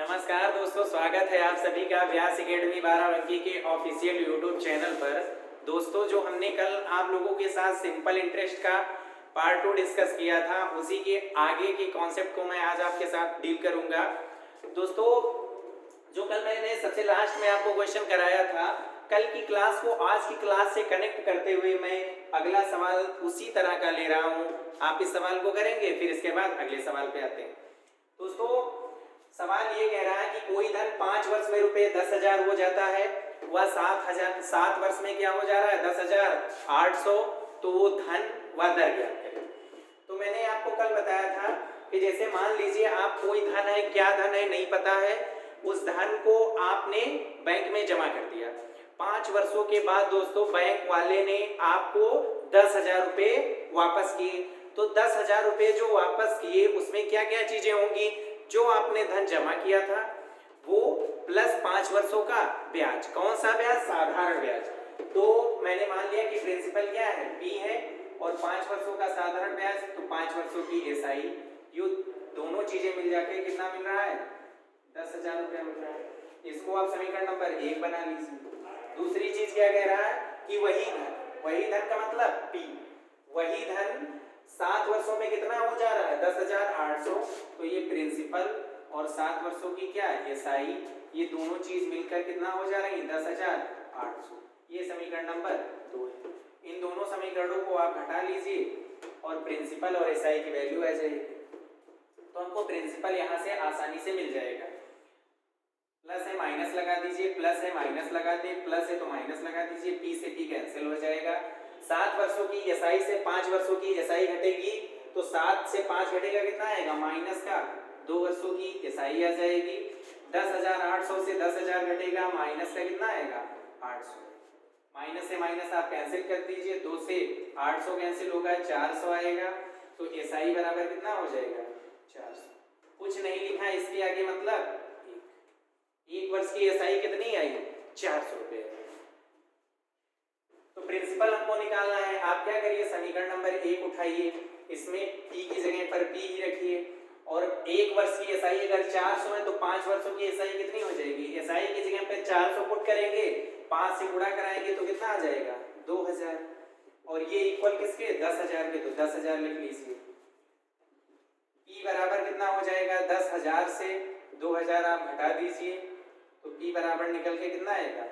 नमस्कार दोस्तों, स्वागत है आप सभी का व्यास एकेडमी बाराबंकी के ऑफिशियल यूट्यूब चैनल पर। दोस्तों, जो हमने कल आप लोगों के साथ सिंपल इंटरेस्ट का पार्ट 2 डिस्कस किया था, उसी के आगे के कॉन्सेप्ट को मैं आज आपके साथ डील करूंगा। दोस्तों, जो कल मैंने सबसे लास्ट में आपको क्वेश्चन कराया था, कल की क्लास को आज की क्लास से कनेक्ट करते हुए मैं अगला सवाल उसी तरह का ले रहा हूँ। आप इस सवाल को करेंगे, फिर इसके बाद अगले सवाल पे आते हैं। दोस्तों, सवाल ये कह रहा है कि कोई धन 5 वर्ष में रुपए 10,000 हो जाता है, वह 7 वर्ष में क्या हो जा रहा है 10,800। तो वो धन व दर ज्ञात करें। तो मैंने आपको कल बताया था कि जैसे मान लीजिए आप कोई धन है, क्या धन है नहीं पता है, उस धन को आपने बैंक में जमा कर दिया। 5 वर्षों के बाद दोस्तों बैंक वाले ने आपको 10,000 रुपये वापस किए। तो 10,000 रुपये जो वापस किए उसमें क्या क्या चीजें होंगी, जो आपने धन जमा किया था वो प्लस 5 वर्षों का ब्याज। कौन सा ब्याज? साधारण ब्याज। तो मैंने मान लिया कि प्रिंसिपल क्या है, पी है, और 5 वर्षों का साधारण ब्याज, तो 5 वर्षों की एसआई, ये दोनों चीजें मिल जाके कितना मिल रहा है 10,000 रुपया मिल रहा है। इसको आप समीकरण नंबर 1 बना लीजिए। दूसरी चीज क्या कह रहा है कि वही धन का मतलब पी, वही धन 7 वर्षों में कितना हो जा रहा है 10,800। तो ये प्रिंसिपल और 7 वर्षों की क्या है एसआई, ये दोनों चीज मिलकर कितना हो जा रही है 10,800। ये समीकरण नंबर 2 है। इन दोनों समीकरणों को आप घटा लीजिए और प्रिंसिपल और एसआई की वैल्यू आ जाएगी। तो हमको प्रिंसिपल यहाँ से आसानी से मिल जाएगा। प्लस है माइनस लगा दीजिए, प्लस है माइनस लगा दे, प्लस है तो माइनस लगा दीजिए, पी से पी कैंसिल हो जाएगा। 7 वर्षों की एसआई से 5 वर्षों की एसआई घटेगी, तो 7 से 5 घटेगा कितना आएगा माइनस का 2 वर्षों की एसआई आ जाएगी। 10,800 से 10,000 घटेगा, माइनस का कितना आएगा 800। माइनस से माइनस आप कैंसिल कर दीजिए, 2 से 800 कैंसिल होगा, 400 आएगा। तो एसआई बराबर कितना हो जाएगा 400। कुछ नहीं लिखा इसके आगे, मतलब 1 वर्ष की एसआई कितनी आई 400 रुपये। तो प्रिंसिपल हमको निकालना है। आप क्या करिए, समीकरण नंबर 1 उठाइए, इसमें पी की जगह पर पी ही रखिए, और 1 वर्ष की एसआई अगर 400 है तो 5 वर्षों की एसआई कितनी हो जाएगी, एसआई की जगह पर 400 पुट करेंगे, 5 से गुणा कराएंगे तो कितना आ जाएगा 2,000, और ये इक्वल किसके 10,000 के, तो 10,000 लिख लीजिए। पी बराबर कितना हो जाएगा 10,000 से 2,000 आप घटा दीजिए, तो पी बराबर निकल के कितना आएगा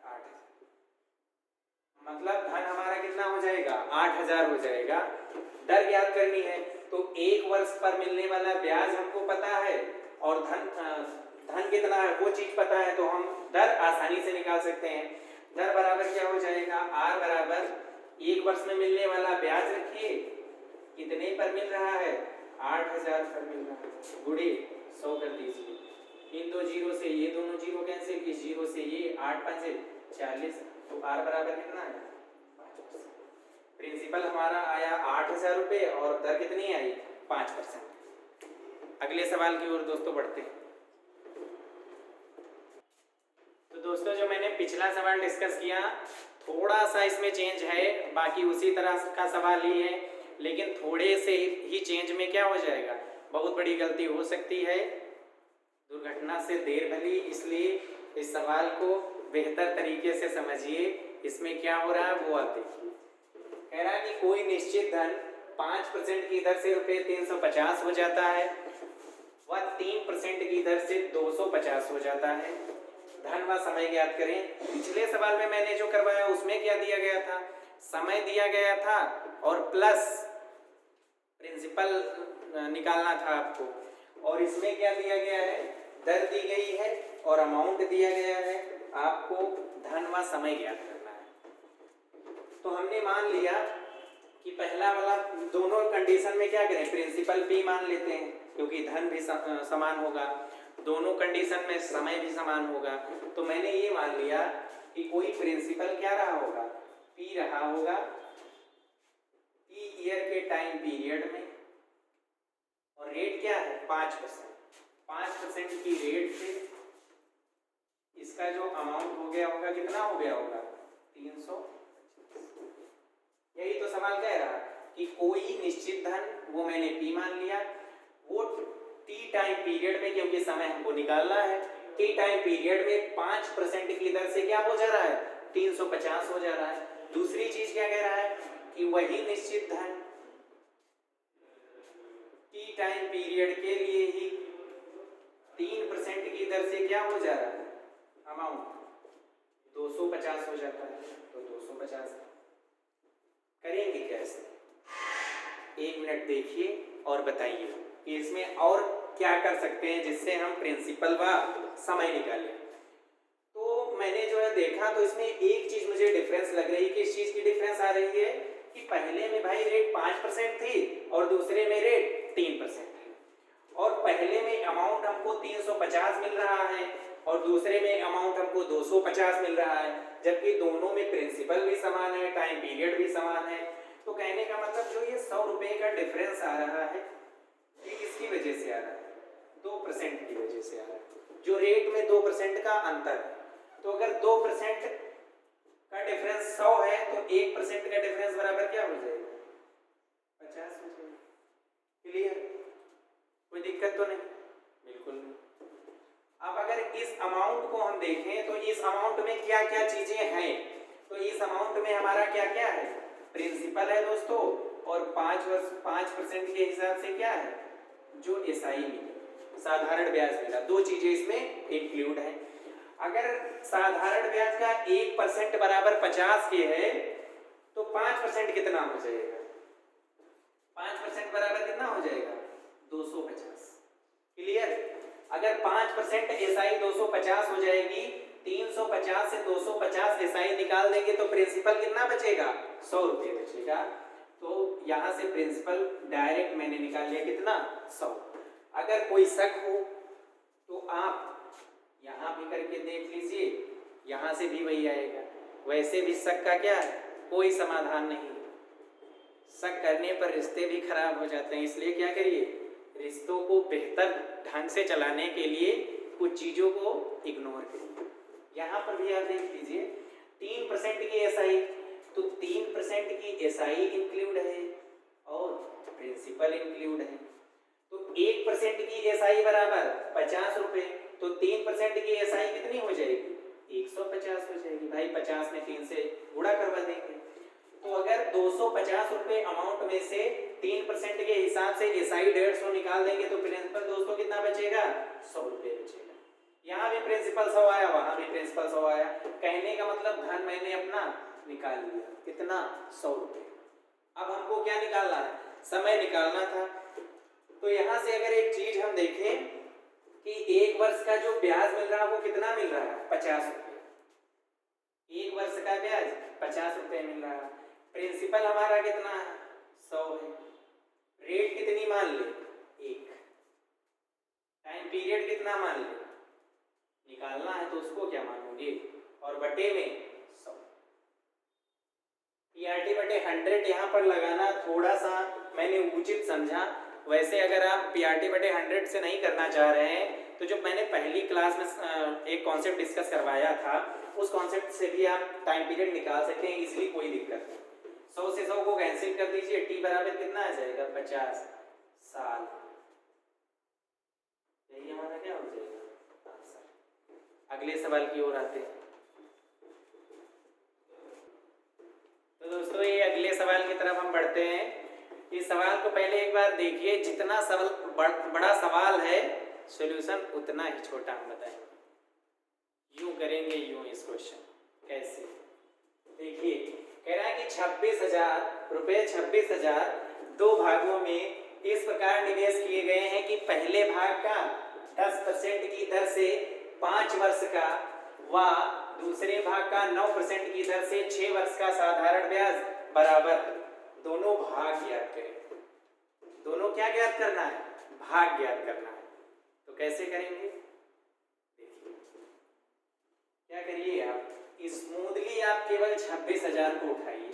8,000। मतलब धन हमारा कितना हो जाएगा 8,000 हो जाएगा। दर ज्ञात करनी है, तो 1 वर्ष पर मिलने वाला ब्याज हमको पता है, और धन कितना है वो चीज पता है, तो हम दर आसानी से निकाल सकते हैं। दर बराबर क्या हो जाएगा, आर बराबर 1 वर्ष में मिलने वाला ब्याज रखिए, कितने पर मिल रहा है 8,000 पर मिल रहा है, गुणे 100 कर दीजिए। इन दो जीरो से ये दोनों जीरो कैंसिल, इस जीरो से ये 8 पंजे 40, तो आर बराबर कितना है 5%। प्रिंसिपल हमारा आया 8,000 रुपये और दर कितनी आई 5%। अगले सवाल की ओर दोस्तों बढ़ते हैं। तो दोस्तों, जो मैंने पिछला सवाल डिस्कस किया, थोड़ा सा इसमें चेंज है, बाकी उसी तरह का सवाल ही है, लेकिन थोड़े से ही चेंज में क्या हो जाएगा, बहुत बड़ी गलती हो सकती है। दुर्घटना से देर भली, इसलिए इस सवाल को बेहतर तरीके से समझिए। इसमें क्या हो रहा है वो आप देखिए। कह रहा है कि कोई निश्चित धन 5% की दर से रुपये 350 हो जाता है, वह 3% की दर से 250 हो जाता है। धन व समय ज्ञात करें। पिछले सवाल में मैंने जो करवाया उसमें क्या दिया गया था, समय दिया गया था और प्लस प्रिंसिपल निकालना था आपको, और इसमें क्या दिया गया है, दर दी गई है और अमाउंट दिया गया है, आपको धन व समय ज्ञात करना है। तो हमने मान लिया कि पहला वाला दोनों कंडीशन में क्या करें, प्रिंसिपल पी मान लेते हैं, क्योंकि धन भी समान होगा, दोनों कंडीशन में समय भी समान होगा। तो मैंने ये मान लिया कि कोई प्रिंसिपल क्या रहा होगा, पी रहा होगा, पी ईयर के टाइम पीरियड में, और रेट क्या है 5%। 5% की रेट से इसका जो अमाउंट हो गया होगा कितना हो गया होगा 300। यही तो सवाल कह रहा कि कोई निश्चित धन, वो मैंने पी मान लिया, वो टी टाइम पीरियड में, क्योंकि समय हमको निकालना है, टी टाइम पीरियड में 5% की दर से क्या हो जा रहा है, 350 हो जा रहा है। दूसरी चीज क्या कह रहा है कि वही निश्चित धन टी टाइम पीरियड के लिए ही 3% की दर से क्या हो जा रहा है, अमाउंट 250 हो जाता है। तो 250 करेंगे कैसे, 1 मिनट देखिए और बताइए कि इसमें और क्या कर सकते हैं जिससे हम प्रिंसिपल व समय निकालें। तो मैंने जो है देखा तो इसमें एक चीज मुझे डिफरेंस लग रही है कि इस चीज की डिफरेंस आ रही है कि पहले में भाई रेट 5% थी और दूसरे में रेट 3% है, और पहले में अमाउंट हमको 350 मिल रहा है और दूसरे में अमाउंट हमको 250 मिल रहा है, जबकि दोनों में प्रिंसिपल भी समान है, टाइम पीरियड भी समान है। तो कहने का मतलब जो ये 100 रुपए का डिफरेंस आ रहा है ये किसकी वजह से आ रहा है, 2% की वजह से आ रहा है, जो रेट में 2% का अंतर है। तो अगर 2% का डिफरेंस 100 है तो 1% का डिफरेंस बराबर क्या हो जाएगा, 50 हो जाएगा। क्लियर, कोई दिक्कत तो नहीं, बिल्कुल नहीं। अब अगर इस अमाउंट को हम देखें तो इस अमाउंट में क्या क्या चीजें हैं, तो इस अमाउंट में हमारा क्या क्या है, प्रिंसिपल है दोस्तों, और 5% के हिसाब से क्या है, जो एसआई मिली, साधारण ब्याज मिला। दो चीजें इसमें इंक्लूड है। अगर साधारण ब्याज का 1% बराबर 50 के है तो 5% कितना हो जाएगा, 5% बराबर कितना हो जाएगा, 250। क्लियर, अगर 5% एसआई 250 हो जाएगी, 350 से 250 एसआई निकाल देंगे तो प्रिंसिपल कितना बचेगा, 100 रुपये बचेगा। तो यहां से प्रिंसिपल डायरेक्ट मैंने निकाल लिया कितना, 100। अगर कोई शक हो तो आप यहां भी करके देख लीजिए, यहां से भी वही आएगा। वैसे भी शक का क्या है, कोई समाधान नहीं, शक करने पर रिश्ते भी खराब हो जाते हैं। इसलिए क्या करिए, रिश्तों को बेहतर ढंग से चलाने के लिए कुछ चीजों को इग्नोर करिए। यहाँ पर भी आप देख लीजिए 3% की एसआई, तो 3% की एसआई इंक्लूड है और प्रिंसिपल इंक्लूड है। तो 1% की एसआई बराबर 50 रुपए, तो 3% की एसआई कितनी हो जाएगी, 150 हो जाएगी। भाई 50 में 3 से गुणा करवा देंगे। तो अगर 250 रुपए अमाउंट में से 3% के हिसाब से एसआई 150 निकाल देंगे तो प्रिंसिपल दोस्तों कितना बचेगा, 100 रुपए बचेगा। यहाँ भी प्रिंसिपल 100 आया, वहां भी प्रिंसिपल 100 आया। कहने का मतलब धन मैंने अपना निकाल लिया, कितना, 100 रुपए। अब हमको क्या निकालना है, समय निकालना था। तो यहां से अगर एक चीज हम देखें कि 1 वर्ष का जो ब्याज मिल रहा है वो कितना मिल रहा है, 50 रुपए। 1 वर्ष का ब्याज 50 रुपए मिल रहा है। प्रिंसिपल हमारा कितना है, 100 है। रेट कितनी मान ले, 1। टाइम पीरियड कितना मान ले, निकालना है तो उसको क्या मानोगे, और बटे में 100। पीआरटी बटे 100 यहाँ पर लगाना थोड़ा सा मैंने उचित समझा। वैसे अगर आप पीआरटी बटे 100 से नहीं करना चाह रहे हैं तो जो मैंने पहली क्लास में एक कॉन्सेप्ट डिस्कस करवाया था उस कॉन्सेप्ट से भी आप टाइम पीरियड निकाल सकते हैं इजीली, कोई दिक्कत नहीं। 100 से 100 को कैंसिल कर दीजिए, टी बराबर कितना आ जाएगा, 50 साल। यही हमारा क्या हो जाएगा, आंसर। अगले सवाल की ओर आते हैं। तो दोस्तों ये अगले सवाल की तरफ हम बढ़ते हैं। इस सवाल को पहले एक बार देखिए, जितना सवाल बड़ा सवाल है सॉल्यूशन उतना ही छोटा हम बताएंगे। यूं करेंगे, यूं इस क्वेश्चन कैसे, देखिए कह रहा है कि 26,000 रुपये, 26,000 दो भागों में इस प्रकार निवेश किए गए हैं कि पहले भाग का 10% की दर से 5 वर्ष का व दूसरे भाग का 9% की दर से 6 वर्ष का साधारण ब्याज बराबर। दोनों भाग ज्ञात करें। दोनों क्या ज्ञात करना है, भाग ज्ञात करना है। तो कैसे करेंगे, देखिए क्या करिए आप, स्मूथली आप केवल 26,000 को उठाइए,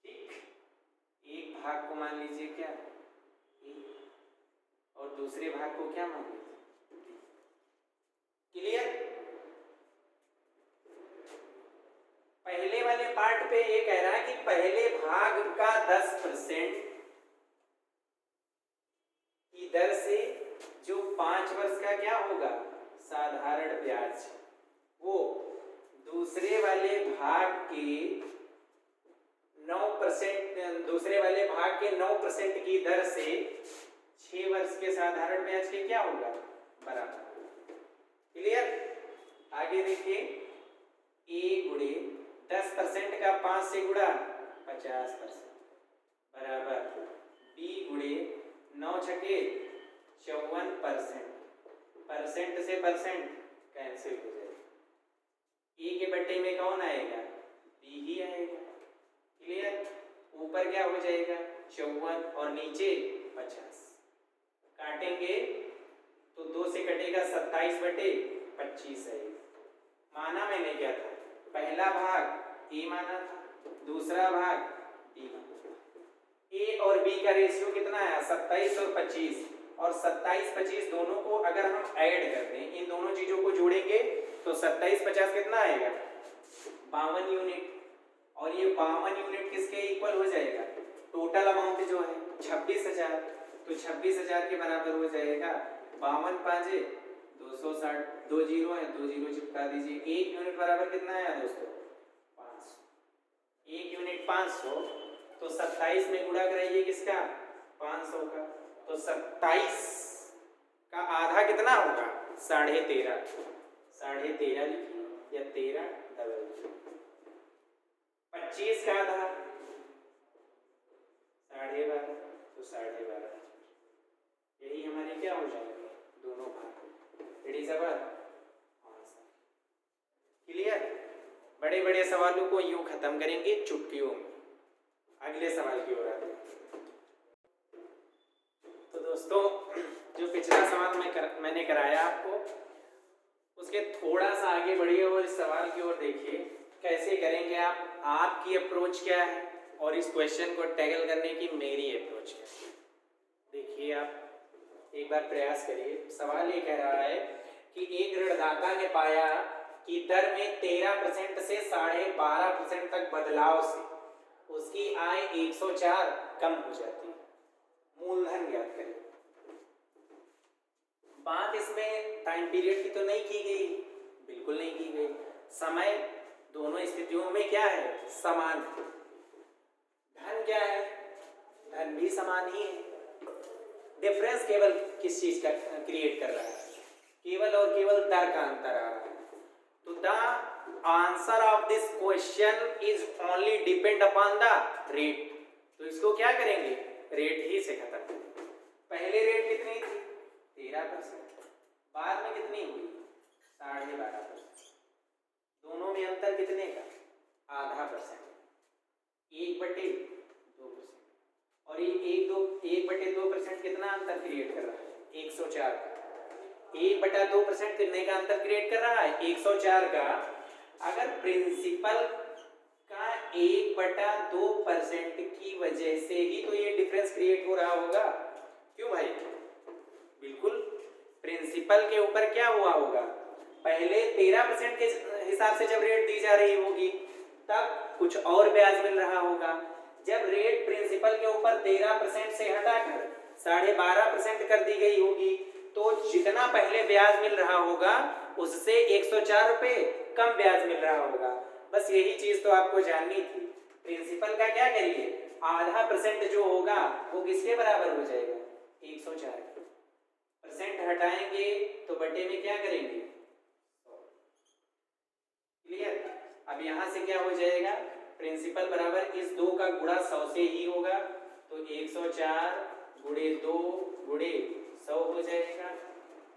ठीक। एक भाग को मान लीजिए क्या ए, और दूसरे भाग को क्या मान लीजिए, क्लियर। पहले वाले पार्ट पे ये कह रहा है कि पहले भाग का 10% 5 वर्ष का क्या होगा साधारण ब्याज, वो दूसरे वाले भाग के 9%, दूसरे वाले भाग के 9% की दर से 6 वर्ष के साधारण ब्याज के क्या होगा बराबर। क्लियर। आगे देखिए ए गुणे 10% का 5 से गुणा 50% बराबर बी गुणे 9 छके 54%, परसेंट से परसेंट कैंसिल हो जाएगा, ए के बट्टे में कौन आएगा बी ही आएगा। क्लियर। ऊपर क्या हो जाएगा 54 और नीचे 50, काटेंगे तो 2 से कटेगा 27/25 है। माना मैंने क्या था, पहला भाग ए माना था, दूसरा भाग बी माना था। ए और बी का रेशियो कितना आया 27 और 25, और 27-25 दोनों को अगर हम ऐड कर दें, इन दोनों चीजों को जोड़ेंगे तो 27-50 कितना आएगा 52 यूनिट, और ये 52 यूनिट किसके इक्वल हो जाएगा, टोटल अमाउंट जो है 26,000, तो 26,000 के बराबर हो जाएगा 52 5 260, 2 जीरो है 2 जीरो चिपका दीजिए। 1 यूनिट बराबर कितना आया दोस्तों 500, 1 यूनिट 500, तो 27 में गुणा कराइए किसका 500 का, तो 27 का आधा कितना होगा 13.5, 13.5 लिखिए या 13 डबल लिखिए। 25 का आधा 12.5, तो 12.5, यही हमारे क्या हो जाएंगे दोनों भाग। रेडी सवाल। क्लियर। बड़े बड़े सवालों को यूं खत्म करेंगे चुटकियों में। अगले सवाल की ओर आते हैं। तो दोस्तों जो पिछला सवाल मैंने कराया आपको, उसके थोड़ा सा आगे बढ़िए और इस सवाल की ओर देखिए कैसे करेंगे आप, आपकी अप्रोच क्या है और इस क्वेश्चन को टैकल करने की मेरी अप्रोच क्या है। देखिए आप एक बार प्रयास करिए। सवाल ये कह रहा है कि एक ऋणदाता ने पाया कि दर में 13% से 12.5% तक बदलाव से उसकी आय 104 कम हो जाती है। मूलधन ज्ञात करें। बात इसमें टाइम पीरियड की तो नहीं की गई, बिल्कुल नहीं की गई। समय दोनों स्थितियों में क्या है समान। धन क्या है, धन भी समान ही है। डिफरेंस केवल किस चीज का क्रिएट कर रहा है, केवल और केवल दर का अंतर आ रहा है। तो the answer of this question is only depend upon the rate. तो इसको क्या करेंगे रेट ही से खत्म करेंगे। पहले रेट कितनी थी 13%, बाद में कितनी हुई 12.5%। दोनों में अंतर कितने का आधा %, 1/2%, और ये 1/2% कितना अंतर क्रिएट कर रहा है 104 का। 1/2% कितने का अंतर क्रिएट कर रहा है 104 का। अगर प्रिंसिपल का 1/2% की वजह से ही तो ये डिफरेंस क्रिएट हो रहा होगा। क्यों भाई, बिल्कुल प्रिंसिपल के ऊपर क्या हुआ होगा, पहले 13% के हिसाब से जब रेट दी जा रही होगी तब कुछ और ब्याज मिल रहा होगा। जब रेट प्रिंसिपल के ऊपर 13% से हटाकर 12.5% कर दी गई होगी तो जितना पहले ब्याज मिल रहा होगा उससे 104 रुपए कम ब्याज मिल रहा होगा। बस यही चीज तो आपको जाननी थी। प्रिंसिपल का क्या करिए, आधा % जो होगा वो किसके बराबर हो जाएगा 104%। हटाएंगे तो बटे में क्या करेंगे। क्लियर। अब यहां से क्या हो जाएगा, प्रिंसिपल बराबर इस 2 का गुणा 100 से ही होगा, तो 104 गुणे 2 गुणे 100 हो जाएगा।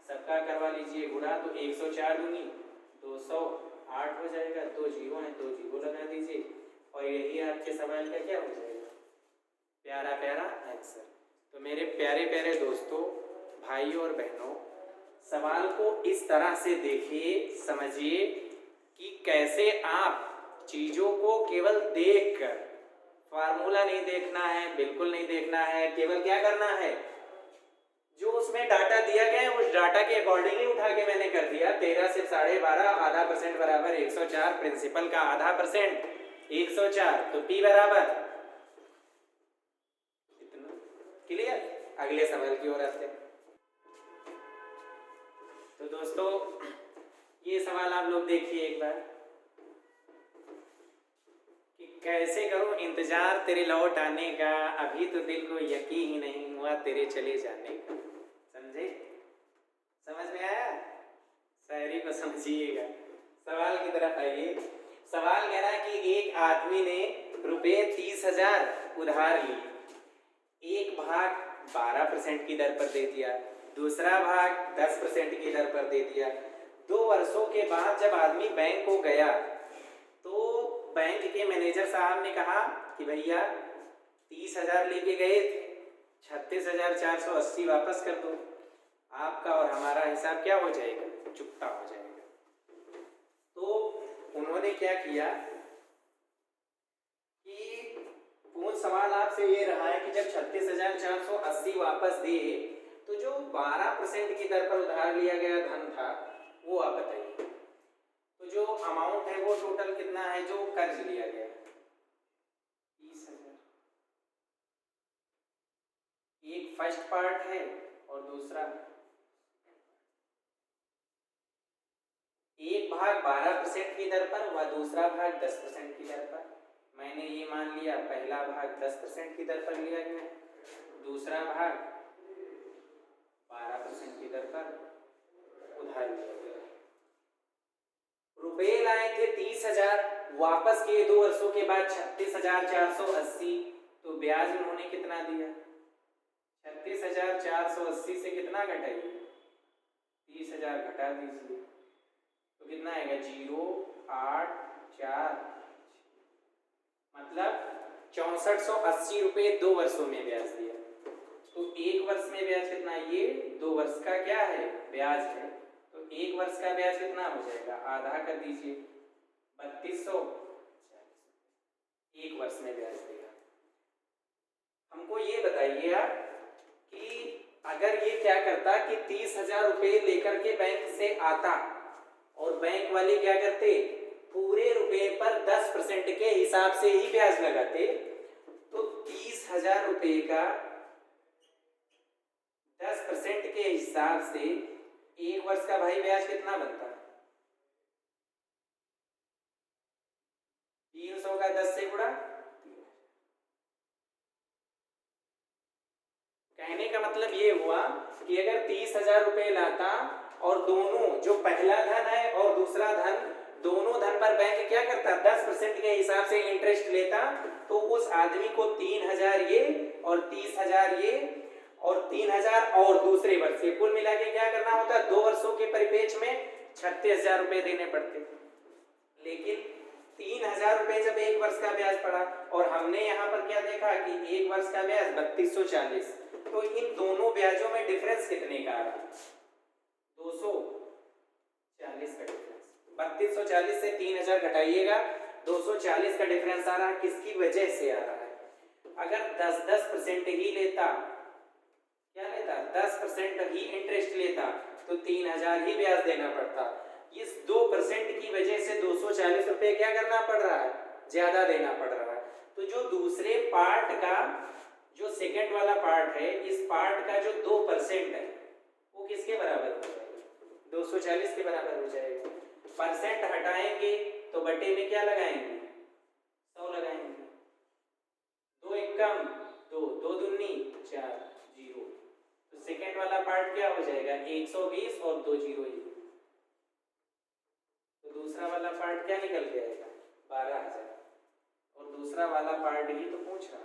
सबका करवा लीजिए गुणा, तो 104 दूनी 200 8 हो जाएगा। 2 जीरो है 2 जीरो लगा दीजिए, और यही आपके सवाल का क्या हो जाएगा प्यारा प्यारा आंसर। तो मेरे प्यारे प्यारे दोस्तों, भाइयों और बहनों, सवाल को इस तरह से देखिए, समझिए कि कैसे आप चीजों को केवल देखकर, फार्मूला नहीं देखना है, बिल्कुल नहीं देखना है, केवल क्या करना है जो उसमें डाटा दिया गया है उस डाटा के अकॉर्डिंग ही उठा के मैंने कर दिया। 13 से 12.5 आधा % बराबर 104, प्रिंसिपल का आधा % 104, तो P बराबर इतना। क्लियर। अगले सवाल की ओर आते हैं। दोस्तों ये सवाल आप लोग देखिए एक बार कि कैसे करूं इंतजार तेरे लौट आने का, अभी तो दिल को यकीन ही नहीं हुआ तेरे चले जाने का। समझे? समझ में आया? शायरी को समझिएगा। सवाल की तरफ आइए। सवाल कह रहा है कि एक आदमी ने रुपये 30,000 उधार लिए। एक भाग 12% की दर पर दे दिया, दूसरा भाग 10% की दर पर दे दिया। 2 वर्षों के बाद जब आदमी बैंक को गया तो बैंक के मैनेजर साहब ने कहा कि भैया 30,000 लेके गए थे, 36,480 वापस कर दो, आपका और हमारा हिसाब क्या हो जाएगा? चुकता हो जाएगा। तो उन्होंने क्या किया कि पूर्ण सवाल आपसे ये रहा है कि जब 36,480 वापस दिए तो जो 12% की दर पर उधार लिया गया धन था वो आप बताइए। तो जो अमाउंट है वो टोटल कितना है जो कर्ज लिया गया? 30,000। एक फर्स्ट पार्ट है और दूसरा एक भाग 12% की दर पर व दूसरा भाग 10% की दर पर। मैंने ये मान लिया पहला भाग 10% की दर पर लिया गया, दूसरा भाग 12% की दर पर उधार लिया गया। रुपए लाए थे 30,000, वापस किए 2 वर्षों के बाद 36,480। तो ब्याज उन्होंने कितना दिया? 36,480 से कितना घटाइए? 30,000 घटा दीजिए तो कितना आएगा? 0,8,4, मतलब 6480 रुपये 2 वर्षों में ब्याज दिया। तो 1 वर्ष में ब्याज कितना? ये 2 वर्ष का क्या है? ब्याज है। तो 1 वर्ष का ब्याज कितना हो जाएगा? आधा कर दीजिए, 3240 1 वर्ष में ब्याज देगा। हमको ये बताइए आप कि अगर ये क्या करता कि 30,000 रुपये लेकर के बैंक से आता और बैंक वाले क्या करते? पूरे रुपए पर 10% के हिसाब से ही ब्याज लगाते, तो 30,000 रुपये का 10% के हिसाब से 1 वर्ष का भाई ब्याज कितना बनता? 300 का 10 से गुणा। कहने का मतलब ये हुआ कि अगर 30,000 रुपये लाता और दोनों जो पहला धन है और दूसरा धन, दोनों धन पर बैंक क्या करता? 10% के हिसाब से इंटरेस्ट लेता, तो उस आदमी को 3,000 ये और 30,000 ये और 3,000 और दूसरे वर्ष से कुल मिला के क्या करना होता? 2 वर्षों के परिपेक्ष में 36,000 रुपये देने पड़ते। लेकिन 3,000 रुपये जब 1 वर्ष का ब्याज पड़ा और हमने यहाँ पर क्या देखा कि 1 वर्ष का ब्याज 3240, तो इन दोनों ब्याजों में डिफरेंस कितने का आ रहा? 240 का डिफरेंस। 3240 से 3,000 घटाइएगा, 240 का डिफरेंस आ रहा है। किसकी वजह से आ रहा है? अगर 10% ही लेता, क्या लेता? 10% ही इंटरेस्ट लेता तो 3,000 ही ब्याज देना पड़ता। इस 2% की वजह से 240 रुपये क्या करना पड़ रहा है? ज्यादा देना पड़ रहा है। तो जो दूसरे पार्ट का जो सेकंड वाला पार्ट है, इस पार्ट का जो 2% है वो किसके बराबर हो जाएगा? 240 के बराबर हो जाएगा। परसेंट हटाएंगे तो बटे में क्या लगाएंगे? 100 लगाएंगे। 2 एकम 2, 2 दूनी 4, 0। तो सेकंड वाला पार्ट क्या हो जाएगा? 120 और 2 0 ही। तो दूसरा वाला पार्ट क्या निकल के आएगा? 12,000। और दूसरा वाला पार्ट ही तो पूछ रहा है।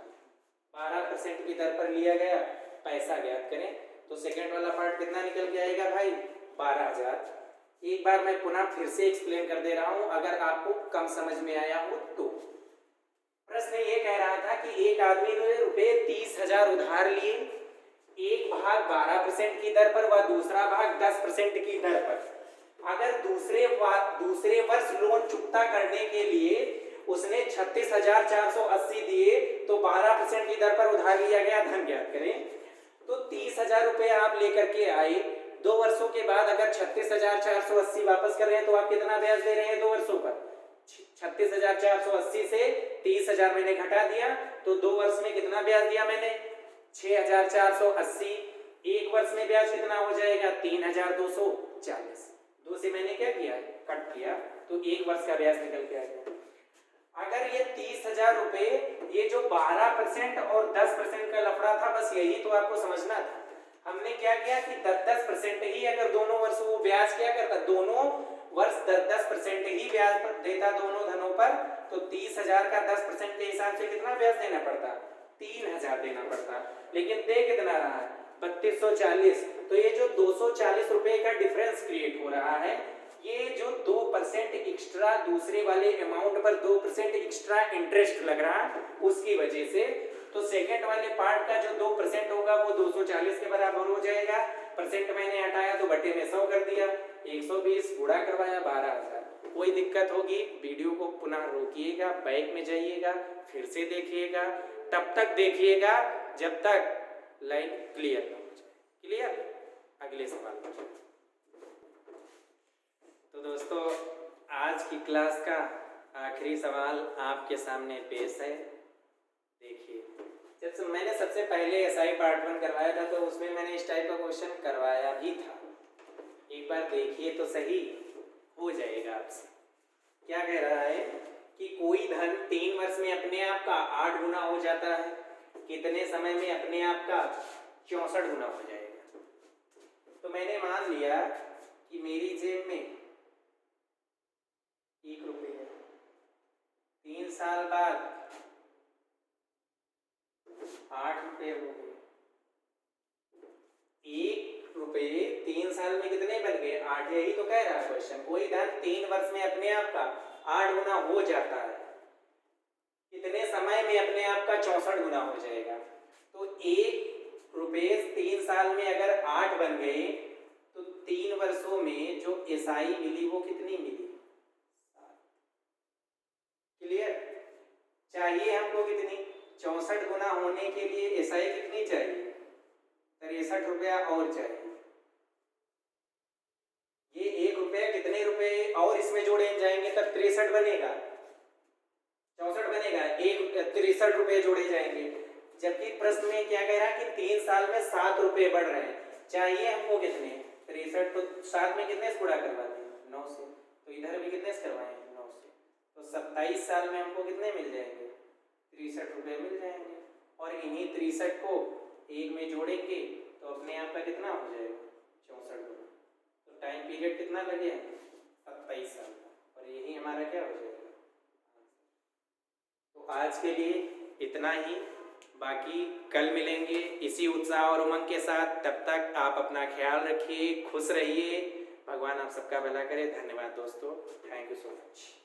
12% की दर पर लिया गया, पैसा ज्ञात करें, तो सेकंड वाला पार्ट कितना निकल के आएगा भाई? 12,000। एक बार मैं पुनः फिर से एक्सप्लेन कर दे रहा हूं, अगर आपको कम समझ में आया हो तो। प्रश्न ये कह रहा था कि एक आदमी ने रुपये 30,000 उधार लिए, एक भाग 12% की दर पर व दूसरा भाग 10% की दर पर। अगर दूसरे वर्ष लोन चुकता करने के लिए उसने 36,480 दिए तो 12% की दर पर उधार लिया गया धन ज्ञात करें। तो 30,000 रुपये आप लेकर के आए, 2 वर्षों के बाद अगर 36,480 वापस कर रहे हैं तो आप कितना ब्याज दे रहे हैं 2 वर्षों पर? 36,480 से 30,000 मैंने घटा दिया तो 2 वर्ष में कितना ब्याज दिया मैंने? 6,480। 1 वर्ष में ब्याज कितना हो जाएगा? 3,240। 2 से मैंने क्या किया, कट किया, तो 1 वर्ष का ब्याज निकल के आ गया। अगर ये 30,000 रुपए, ये जो 12% और 10% का लफड़ा था, बस यही तो आपको समझना था। हमने क्या किया कि 10% ही अगर दोनों वर्ष वो ब्याज क्या करता, दोनों वर्ष 10% ही ब्याज पर देता दोनों धनों पर, तो 30,000 का 10% के हिसाब से कितना ब्याज देना पड़ता, 3,000 देना पड़ता। लेकिन दे कितना रहा है, 3240। तो ये जो 240 रुपए का डिफरेंस क्रिएट हो रहा है, ये जो 2% एक्स्ट्रा दूसरे वाले अमाउंट पर 2% एक्स्ट्रा इंटरेस्ट लग रहा है, उसकी वजह से तो सेकंड वाले पार्ट का जो 2% होगा वो 240 के बराबर हो जाएगा। परसेंट मैंने हटाया तो बटे में 100 कर दिया, 120 गुणा करवाया 12,000। कोई दिक्कत होगी वीडियो को पुनः रोकिएगा, बैक में जाइएगा, फिर से देखिएगा, तब तक देखिएगा जब तक लाइन क्लियर ना हो जाए। क्लियर? अगले सवाल पर। तो दोस्तों, आज की क्लास का आखिरी सवाल आपके सामने पेश है। देखिए, जब मैंने सबसे पहले एसआई पार्ट 1 करवाया था, तो उसमें मैंने इस टाइप का क्वेश्चन करवाया भी था। एक बार देखिए तो सही, हो जाएगा आपसे। क्या कह रहा है कि कोई धन 3 वर्ष में अपने आप का 8 गुना हो जाता है, कितने समय में अपने आप का 64 गुना हो जाएगा। तो मैंने मान लिया कि मेरी जेब में 1 रुपये है, 3 साल बाद 8 रुपये हो गए। 1 रुपये 3 साल में कितने बन गए, 8। यही तो कह रहा है क्वेश्चन। कोई धन 3 वर्ष में अपने आप का 8 गुना हो जाता है, कितने समय में अपने आप का 64 गुना हो जाएगा। तो 1 रुपये 3 साल में अगर 8 बन गए, तो 3 वर्षों में जो एसआई मिली वो कितनी मिली, 7। क्लियर? चाहिए हमको कितनी, 64 गुना होने के लिए एसआई कितनी चाहिए, 63 रुपया और चाहिए। ये 1 रुपया कितने रुपए और इसमें जोड़े जाएंगे तब 63 बनेगा, 64 बनेगा, 63 रुपये जोड़े जाएंगे। जबकि प्रश्न में क्या कह रहा है कि 3 साल में 7 रुपये बढ़ रहे हैं। चाहिए हमको कितने, 63, तो 7 में कितने से गुणा करवा दें, 9 से। तो इधर भी कितने से करवाएं, 9 से। तो 27 साल में हमको कितने मिल जाएंगे, 63 रुपये मिल जाएंगे। और इन्हीं 63 को 1 में जोड़ेंगे तो अपने आप का कितना हो जाएगा, 64 गुना। तो टाइम पीरियड कितना लगे, 27 साल का, और यही हमारा क्या हो जाएगा। तो आज के लिए इतना ही, बाकी कल मिलेंगे इसी उत्साह और उमंग के साथ। तब तक आप अपना ख्याल रखिए, खुश रहिए, भगवान आप सबका भला करे। धन्यवाद दोस्तों, थैंक यू सो मच।